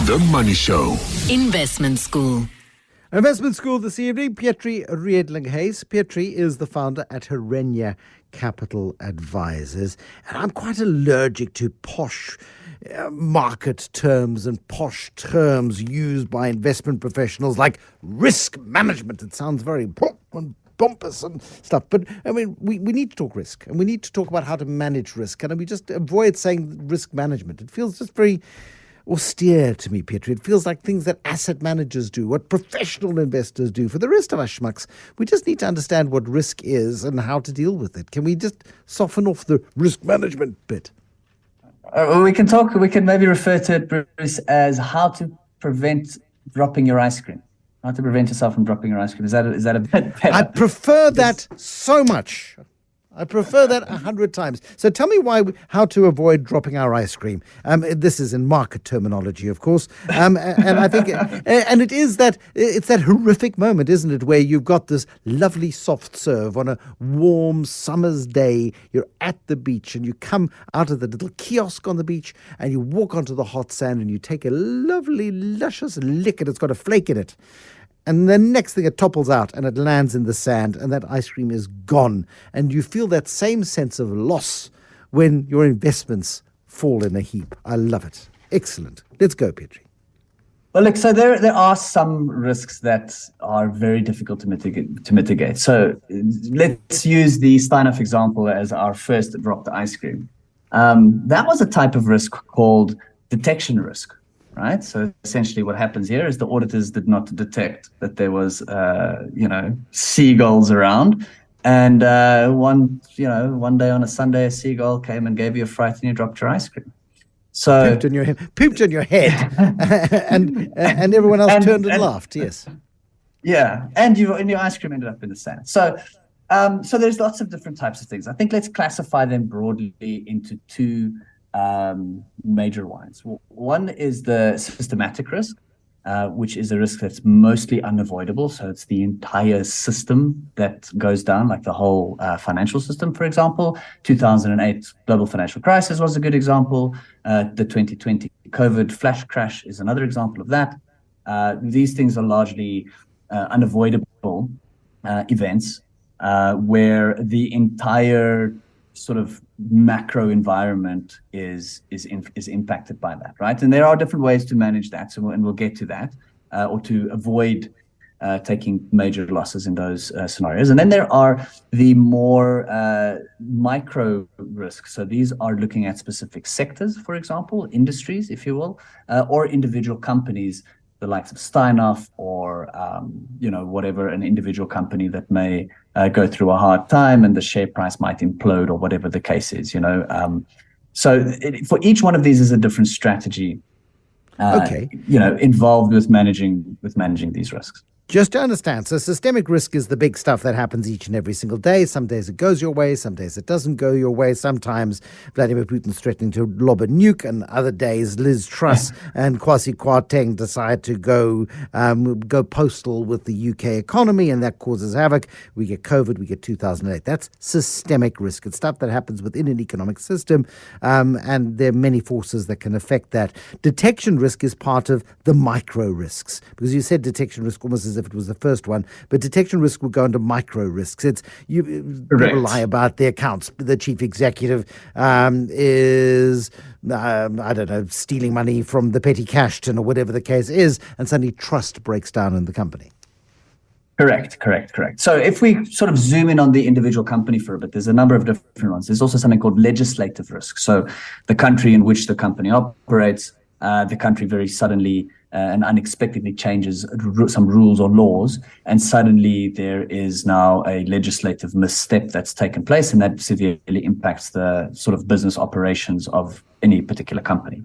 The Money Show. Investment School. Investment School this evening, Petri Redelinghuys. Petri is the founder at Herenya Capital Advisors. And I'm quite allergic to posh market terms and posh terms used by investment professionals like risk management. It sounds very pompous and stuff. But, I mean, we need to talk risk, and we need to talk about how to manage risk. And we just avoid saying risk management. It feels just very austere to me, Petri. It feels like things that asset managers do, what professional investors do. For the rest of us schmucks, we just need to understand what risk is and how to deal with it. Can we just soften off the risk management bit? We can maybe refer to it, Bruce, as how to prevent dropping your ice cream. How to prevent yourself from dropping your ice cream. Is that a bit better? I prefer that so much. I prefer that 100 times. So tell me how to avoid dropping our ice cream. This is in market terminology, of course. And I think, it's that horrific moment, isn't it, where you've got this lovely soft serve on a warm summer's day. You're at the beach and you come out of the little kiosk on the beach and you walk onto the hot sand and you take a lovely, luscious lick and it's got a flake in it. And the next thing, it topples out and it lands in the sand and that ice cream is gone. And you feel that same sense of loss when your investments fall in a heap. I love it. Excellent. Let's go, Petri. Well, look, so there are some risks that are very difficult to mitigate. So let's use the Steinhoff example as our first drop the ice cream. That was a type of risk called detection risk. Right. So essentially what happens here is the auditors did not detect that there was, seagulls around. And one day on a Sunday, a seagull came and gave you a fright and you dropped your ice cream. So pooped on your head and everyone else turned and laughed. Yes. Yeah. And your ice cream ended up in the sand. So there's lots of different types of things. I think let's classify them broadly into two major ones. One is the systematic risk, which is a risk that's mostly unavoidable. So it's the entire system that goes down, like the whole financial system, for example. 2008 global financial crisis was a good example. The 2020 COVID flash crash is another example of that. These things are largely unavoidable events where the entire sort of macro environment is impacted by that, right? And there are different ways to manage that, and we'll get to that, or to avoid taking major losses in those scenarios. And then there are the more micro risks. So these are looking at specific sectors, for example, industries, if you will, or individual companies, the likes of Steinhoff or, whatever, an individual company that may go through a hard time and the share price might implode or whatever the case is, for each one of these is a different strategy, involved with managing these risks. Just to understand, so systemic risk is the big stuff that happens each and every single day. Some days it goes your way, some days it doesn't go your way. Sometimes Vladimir Putin's threatening to lob a nuke, and other days Liz Truss and Kwasi Kwarteng decide to go postal with the UK economy, and that causes havoc. We get COVID, we get 2008. That's systemic risk. It's stuff that happens within an economic system, and there are many forces that can affect that. Detection risk is part of the micro risks, because you said detection risk almost as if it was the first one, but detection risk will go into micro risks. It's people lie about their accounts. The chief executive is stealing money from the petty cash tin or whatever the case is, and suddenly trust breaks down in the company. Correct. So if we sort of zoom in on the individual company for a bit, there's a number of different ones. There's also something called legislative risk. So the country in which the company operates, the country very suddenly and unexpectedly changes some rules or laws, and suddenly there is now a legislative misstep that's taken place, and that severely impacts the sort of business operations of any particular company.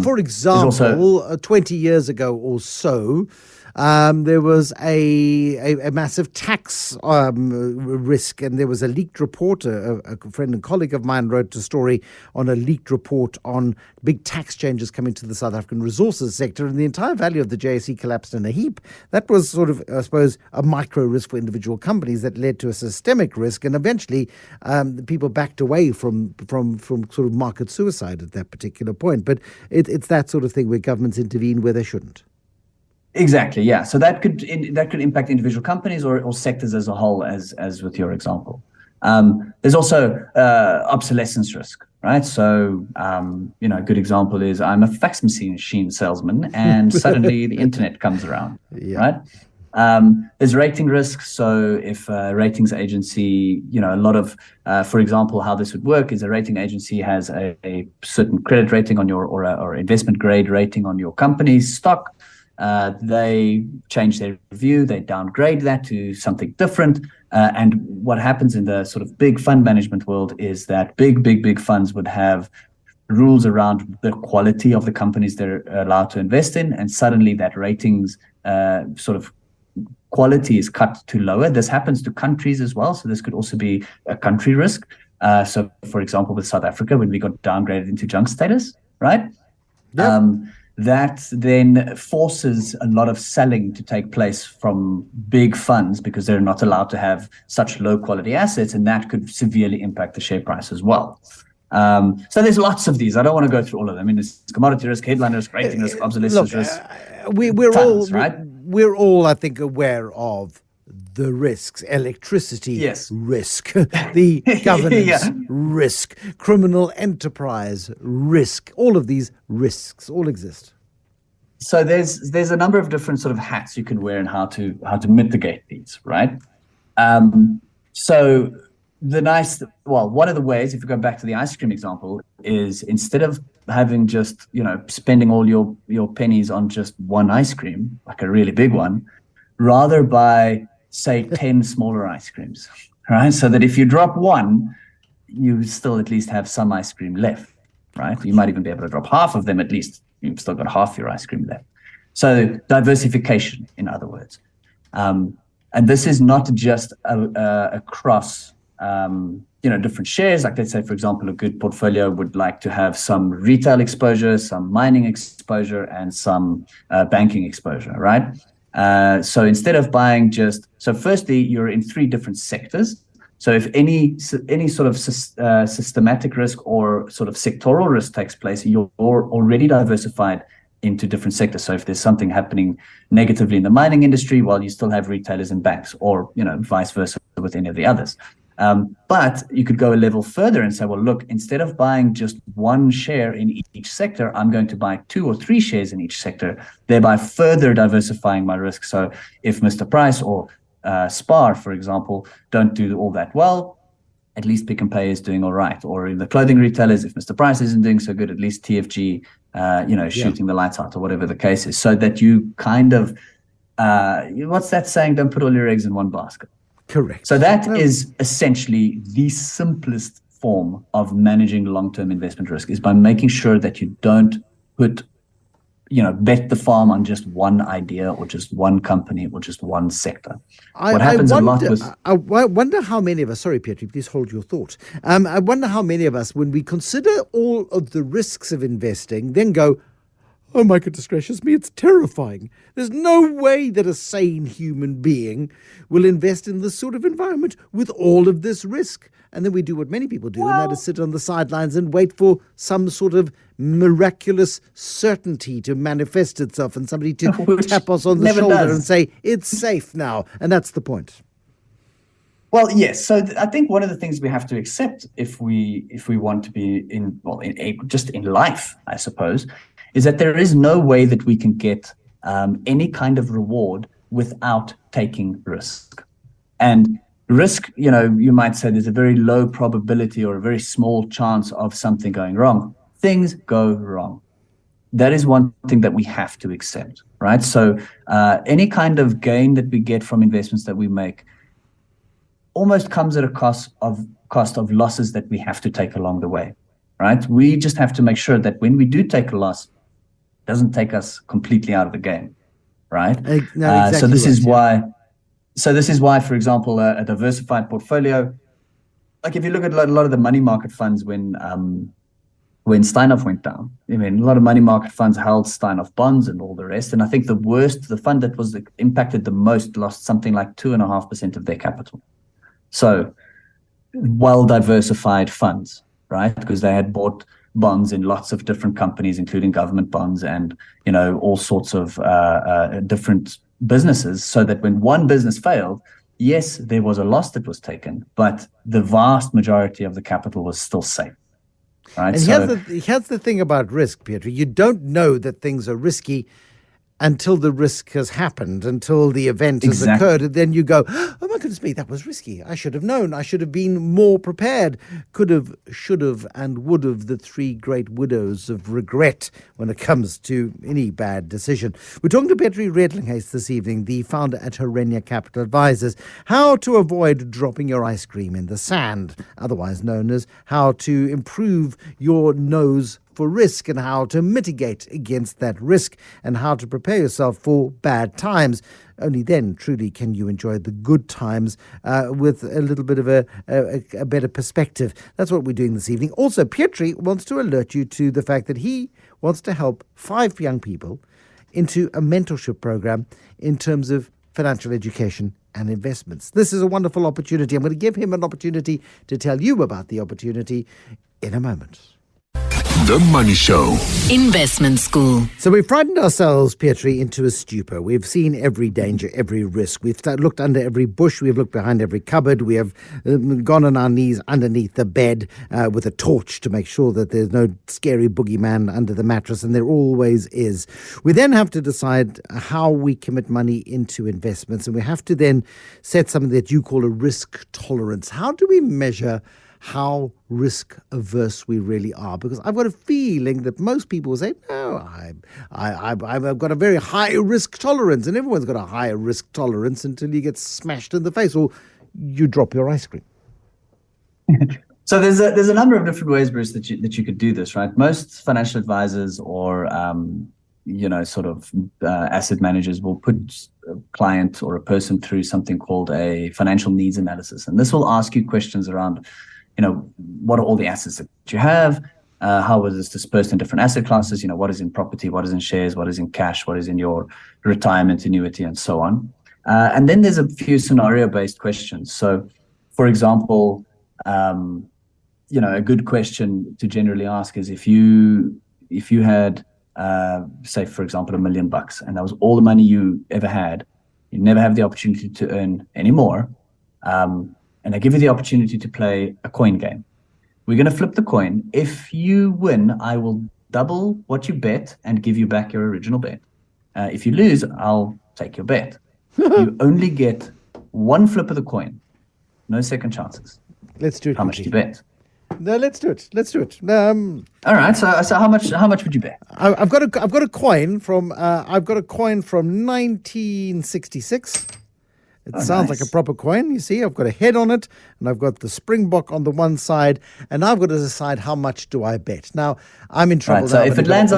For example, 20 years ago or so, There was a massive tax risk, and there was a leaked report. A friend and colleague of mine wrote a story on a leaked report on big tax changes coming to the South African resources sector, and the entire value of the JSE collapsed in a heap. That was sort of, I suppose, a micro risk for individual companies that led to a systemic risk, and eventually people backed away from sort of market suicide at that particular point. But it's that sort of thing where governments intervene where they shouldn't. Exactly, yeah. So that could impact individual companies or sectors as a whole, as with your example. There's also obsolescence risk, right? So, a good example is I'm a fax machine salesman, and suddenly the internet comes around, right? There's rating risk. So if a ratings agency, a lot of, for example, how this would work is a rating agency has a certain credit rating on your or investment grade rating on your company's stock. They change their view, they downgrade that to something different. And what happens in the sort of big fund management world is that big funds would have rules around the quality of the companies they're allowed to invest in. And suddenly that ratings sort of quality is cut to lower. This happens to countries as well. So this could also be a country risk. So for example, with South Africa, when we got downgraded into junk status, right? Yep. That then forces a lot of selling to take place from big funds because they're not allowed to have such low quality assets, and that could severely impact the share price as well. So there's lots of these. I don't want to go through all of them. I mean, there's commodity risk, headline risk, rating risk, obsolescence risk. We're all, I think, aware of the risks: electricity risk, the governance risk, criminal enterprise risk. All of these risks all exist. So there's a number of different sort of hats you can wear and how to mitigate these, right? So one of the ways, if you go back to the ice cream example, is instead of having just spending all your pennies on just one ice cream, like a really big one, rather buy, say, 10 smaller ice creams, right? So that if you drop one, you still at least have some ice cream left, right? You might even be able to drop half of them, at least you've still got half your ice cream left. So diversification, in other words. And this is not just across, different shares. Like, let's say, for example, a good portfolio would like to have some retail exposure, some mining exposure, and some banking exposure, right? So instead of buying firstly, you're in 3 different sectors. So if any sort of systematic risk or sort of sectoral risk takes place, you're already diversified into different sectors. So if there's something happening negatively in the mining industry, well, you still have retailers and banks, or vice versa with any of the others. But you could go a level further and say, well, look, instead of buying just one share in each sector, I'm going to buy 2 or 3 shares in each sector, thereby further diversifying my risk. So if Mr. Price or Spar, for example, don't do all that well, at least Pick and Pay is doing all right. Or in the clothing retailers, if Mr. Price isn't doing so good, at least TFG, shooting the lights out, or whatever the case is. So that you kind of, what's that saying? Don't put all your eggs in one basket. Correct. So that is essentially the simplest form of managing long-term investment risk, is by making sure that you don't bet the farm on just one idea or just one company or just one sector. I wonder how many of us, sorry, Petri, please hold your thought. I wonder how many of us, when we consider all of the risks of investing, then go, oh my goodness gracious me, it's terrifying. There's no way that a sane human being will invest in this sort of environment with all of this risk. And then we do what many people do, and that is sit on the sidelines and wait for some sort of miraculous certainty to manifest itself and somebody to tap us on the shoulder and say, it's safe now. And that's the point. Well, yes. So I think one of the things we have to accept if we want to be just in life, I suppose, is that there is no way that we can get any kind of reward without taking risk. And risk, you might say there's a very low probability or a very small chance of something going wrong. Things go wrong. That is one thing that we have to accept, right? So any kind of gain that we get from investments that we make almost comes at a cost of losses that we have to take along the way, right? We just have to make sure that when we do take a loss, it doesn't take us completely out of the game. right? No, exactly So this right, is why. So this is why, for example, a diversified portfolio, like if you look at a lot of the money market funds when Steinhoff went down, I mean, a lot of money market funds held Steinhoff bonds and all the rest. And I think the fund that was impacted the most lost something like 2.5% of their capital. So well-diversified funds, right? Because they had bought bonds in lots of different companies, including government bonds and, all sorts of different businesses, so that when one business failed, yes, there was a loss that was taken, but the vast majority of the capital was still safe. Right? And here's the thing about risk, Petri. You don't know that things are risky until the risk has happened, until the event has occurred. And then you go, oh my goodness me, that was risky. I should have known. I should have been more prepared. Could have, should have, and would have, the three great widows of regret when it comes to any bad decision. We're talking to Petri Redelinghuys this evening, the founder at Herenya Capital Advisors, how to avoid dropping your ice cream in the sand, otherwise known as how to improve your nose for risk and how to mitigate against that risk and how to prepare yourself for bad times. Only then truly can you enjoy the good times with a little bit of a better perspective. That's what we're doing this evening. Also, Petri wants to alert you to the fact that he wants to help 5 young people into a mentorship program in terms of financial education and investments. This is a wonderful opportunity. I'm going to give him an opportunity to tell you about the opportunity in a moment. The Money Show. Investment School. So we've frightened ourselves, Petri, into a stupor. We've seen every danger, every risk. We've looked under every bush. We've looked behind every cupboard. We have gone on our knees underneath the bed with a torch to make sure that there's no scary boogeyman under the mattress, and there always is. We then have to decide how we commit money into investments, and we have to then set something that you call a risk tolerance. How do we measure how risk averse we really are? Because I've got a feeling that most people will say, no, I've got a very high risk tolerance, and everyone's got a higher risk tolerance until you get smashed in the face or you drop your ice cream. So there's a number of different ways, Bruce, that you could do this, right? Most financial advisors or asset managers will put a client or a person through something called a financial needs analysis, and this will ask you questions around, what are all the assets that you have? How is this dispersed in different asset classes? What is in property? What is in shares? What is in cash? What is in your retirement annuity, and so on. And then there's a few scenario-based questions. So, for example, a good question to generally ask is if you had, say, for example, $1 million, and that was all the money you ever had, you never have the opportunity to earn any more. And I give you the opportunity to play a coin game. We're going to flip the coin. If you win, I will double what you bet and give you back your original bet. If you lose, I'll take your bet. You only get one flip of the coin. No second chances. Let's do it. How much do you bet? No, let's do it. All right. So how much would you bet? I've got a coin from 1966. It sounds like a proper coin. You see, I've got a head on it, and I've got the springbok on the one side, and I've got to decide how much do I bet. Now, I'm in trouble. Right, so if it lands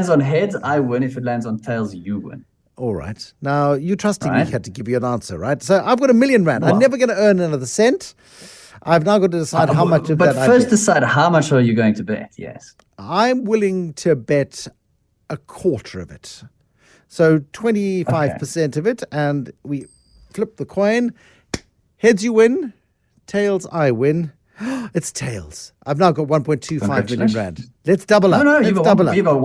on heads, I win. If it lands on tails, you win. All right. Now, you trusting me had to give you an answer, right? So I've got R1 million. Well, I'm never going to earn another cent. I've now got to decide how much of that I bet. But first decide how much are you going to bet, yes. I'm willing to bet a quarter of it. So 25% of it, and we flip the coin. Heads you win, tails I win. It's tails. I've now got 1.25 million rand. Let's double up. No, you've got 1.5. You've got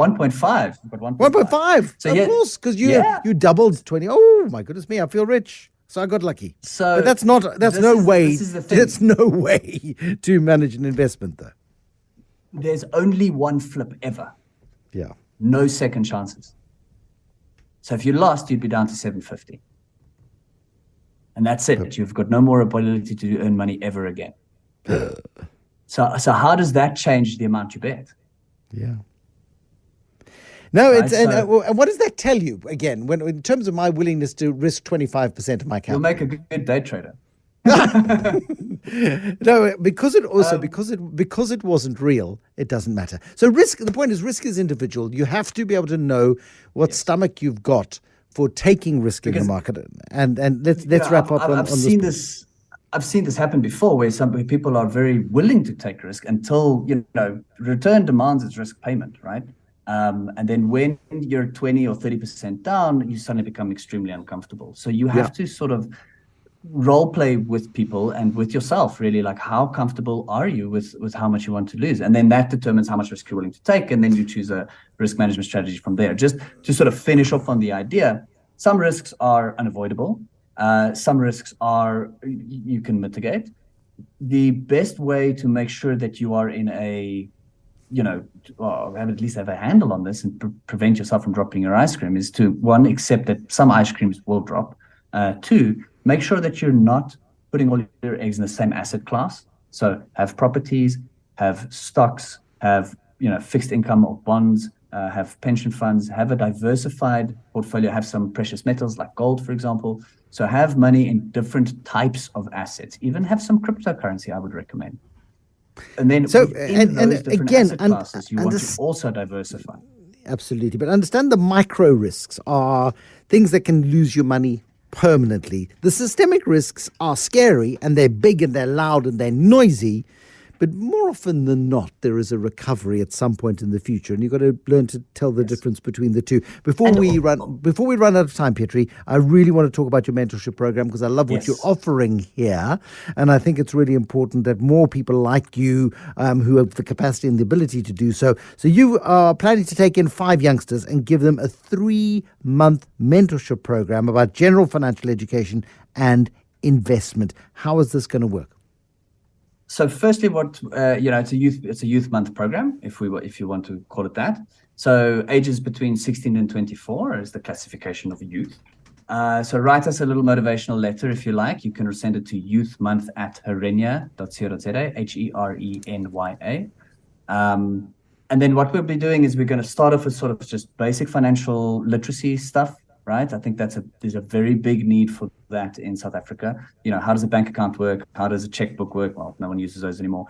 1.5. So of course, because you doubled 20. Oh my goodness me, I feel rich. So I got lucky. But that's no way to manage an investment, though. There's only one flip ever. Yeah. No second chances. So if you lost, you'd be down to 750. And that's it. You've got no more ability to earn money ever again. So how does that change the amount you bet? Yeah. No, right, and what does that tell you again? When in terms of my willingness to risk 25% of my capital, you'll make a good day trader. No, because it wasn't real, it doesn't matter. So risk. The point is, risk is individual. You have to be able to know what stomach you've got for taking risk in the market. And let's wrap up on this. I've seen this happen before, where some people are very willing to take risk until return demands its risk payment, right? And then when you're 20 or 30% down, you suddenly become extremely uncomfortable. So you have to sort of role play with people and with yourself, really, like how comfortable are you with how much you want to lose? And then that determines how much risk you're willing to take. And then you choose a risk management strategy from there. Just to sort of finish off on the idea, some risks are unavoidable. Some risks you can mitigate. The best way to make sure that you are in at least have a handle on this and prevent yourself from dropping your ice cream is to, one, accept that some ice creams will drop. Two, make sure that you're not putting all your eggs in the same asset class. So have properties, have stocks, have fixed income or bonds, have pension funds, have a diversified portfolio, have some precious metals like gold, for example. So have money in different types of assets. Even have some cryptocurrency, I would recommend. And then asset classes, you want to also diversify. Absolutely. But understand the micro risks are things that can lose your money permanently. The systemic risks are scary, and they're big and they're loud and they're noisy. But more often than not, there is a recovery at some point in the future, and you've got to learn to tell the difference between the two. Before we run out of time, Petri, I really want to talk about your mentorship program, because I love what you're offering here, and I think it's really important that more people like you, who have the capacity and the ability to do so. So you are planning to take in 5 youngsters and give them a 3-month mentorship program about general financial education and investment. How is this going to work? So firstly, it's a youth month program, if you want to call it that. So ages between 16 and 24 is the classification of youth. So write us a little motivational letter if you like. You can send it to youthmonth@herenya.co.za, HERENYA. And then what we'll be doing is we're going to start off with sort of just basic financial literacy stuff. Right, I think there's a very big need for that in South Africa. How does a bank account work? How does a checkbook work? Well, no one uses those anymore.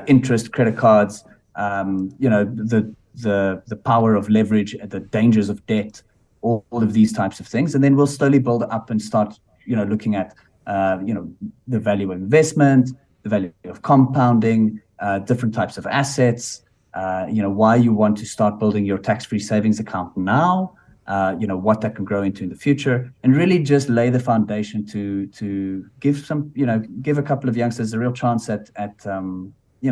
Interest, credit cards. The power of leverage, the dangers of debt, all of these types of things, and then we'll slowly build up and start, looking at, the value of investment, the value of compounding, different types of assets. Why you want to start building your tax-free savings account now. What that can grow into in the future, and really just lay the foundation to give a couple of youngsters a real chance at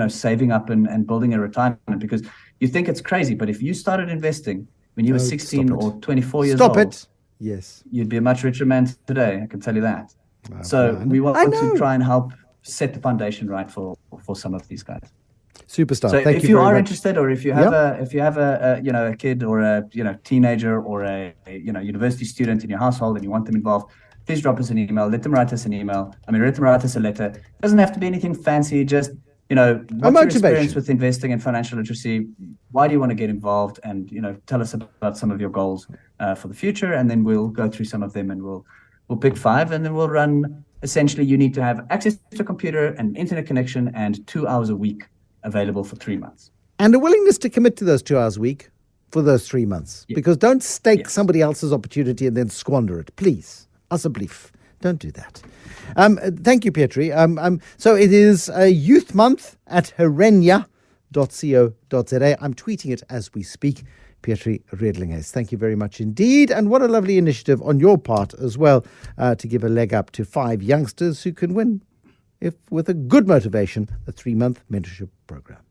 saving up and building a retirement. Because you think it's crazy, but if you started investing when you were 16 or 24 years old, yes, you'd be a much richer man today. I can tell you that. Wow, so we want to try and help set the foundation right for some of these guys. Superstar. So Thank if you are very much. Interested, or if you have a kid or a teenager or a university student in your household and you want them involved, please drop us an email. Let them write us an email. Let them write us a letter. It doesn't have to be anything fancy. Just what's your experience with investing and financial literacy? Why do you want to get involved? And tell us about some of your goals for the future, and then we'll go through some of them, and we'll pick 5, and then we'll run. Essentially, you need to have access to a computer, an internet connection, and 2 hours a week available for 3 months. And a willingness to commit to those 2 hours a week for those 3 months. Yes. Because don't stake somebody else's opportunity and then squander it. Please. Asseblief. Don't do that. Thank you, Petri. So it is a youth month at herenya.co.za. I'm tweeting it as we speak. Petri Redelinghuys, thank you very much indeed. And what a lovely initiative on your part as well, to give a leg up to 5 youngsters who can win, if with a good motivation, a 3-month mentorship program.